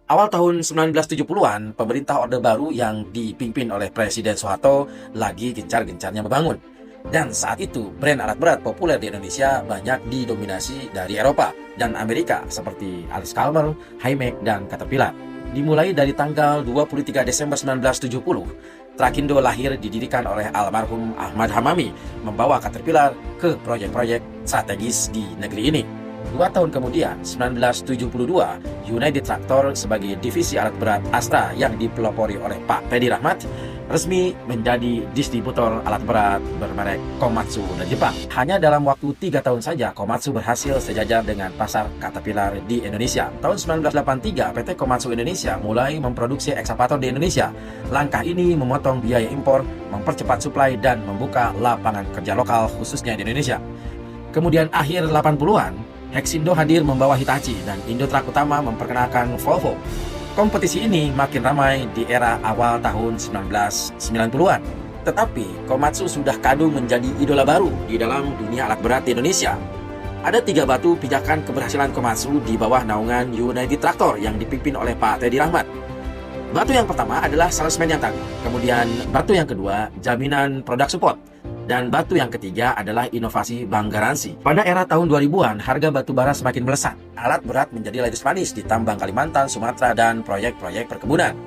Awal tahun 1970-an, pemerintah Orde Baru yang dipimpin oleh Presiden Soeharto lagi gencar-gencarnya membangun. Dan saat itu, brand alat berat populer di Indonesia banyak didominasi dari Eropa dan Amerika seperti Alice Calmer, Hymek, dan Caterpillar. Dimulai dari tanggal 23 Desember 1970, Trakindo lahir didirikan oleh almarhum Ahmad Hamami, membawa Caterpillar ke proyek-proyek strategis di negeri ini. 2 tahun kemudian, 1972, United Tractor sebagai divisi alat berat Astra yang dipelopori oleh Pak Teddy Rahmat resmi menjadi distributor alat berat bermerek Komatsu dari Jepang. Hanya dalam waktu 3 tahun saja, Komatsu berhasil sejajar dengan pasar Caterpillar di Indonesia. Tahun 1983, PT Komatsu Indonesia mulai memproduksi ekskavator di Indonesia. Langkah ini memotong biaya impor, mempercepat suplai, dan membuka lapangan kerja lokal khususnya di Indonesia. Kemudian akhir 80-an, Hexindo hadir membawa Hitachi dan Indotrak Utama memperkenalkan Volvo. Kompetisi ini makin ramai di era awal tahun 1990-an. Tetapi Komatsu sudah kadung menjadi idola baru di dalam dunia alat berat di Indonesia. Ada 3 batu pijakan keberhasilan Komatsu di bawah naungan United Tractor yang dipimpin oleh Pak Teddy Rahmat. Batu yang pertama adalah salesman yang tangguh. Kemudian batu yang kedua, jaminan produk support. Dan batu yang ketiga adalah inovasi bank garansi. Pada era tahun 2000-an, harga batu bara semakin melesat. Alat berat menjadi laris manis di tambang Kalimantan, Sumatera, dan proyek-proyek perkebunan.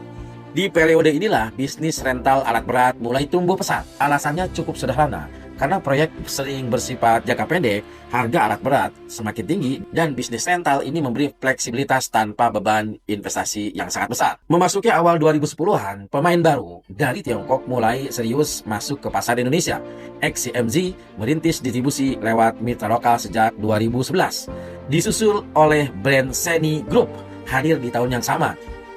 Di periode inilah, bisnis rental alat berat mulai tumbuh pesat. Alasannya cukup sederhana, karena proyek sering bersifat jangka pendek, harga alat berat semakin tinggi, dan bisnis rental ini memberi fleksibilitas tanpa beban investasi yang sangat besar. Memasuki awal 2010-an, pemain baru dari Tiongkok mulai serius masuk ke pasar Indonesia. XCMZ merintis distribusi lewat mitra lokal sejak 2011. Disusul oleh brand Seni Group hadir di tahun yang sama.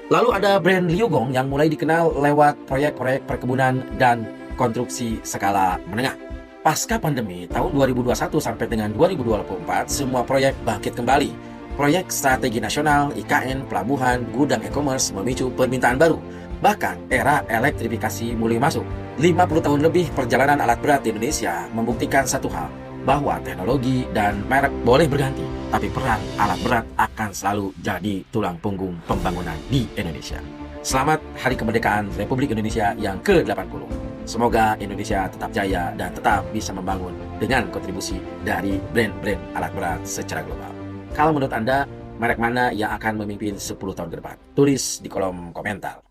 Lalu ada brand Liugong yang mulai dikenal lewat proyek-proyek perkebunan dan konstruksi skala menengah. Pasca pandemi tahun 2021 sampai dengan 2024, semua proyek bangkit kembali. Proyek strategi nasional, IKN, pelabuhan, gudang e-commerce memicu permintaan baru. Bahkan era elektrifikasi mulai masuk. 50 tahun lebih perjalanan alat berat di Indonesia membuktikan satu hal, bahwa teknologi dan merek boleh berganti, tapi peran alat berat akan selalu jadi tulang punggung pembangunan di Indonesia. Selamat Hari Kemerdekaan Republik Indonesia yang ke-80. Semoga Indonesia tetap jaya dan tetap bisa membangun dengan kontribusi dari brand-brand alat berat secara global. Kalau menurut Anda, merek mana yang akan memimpin 10 tahun ke depan? Tulis di kolom komentar.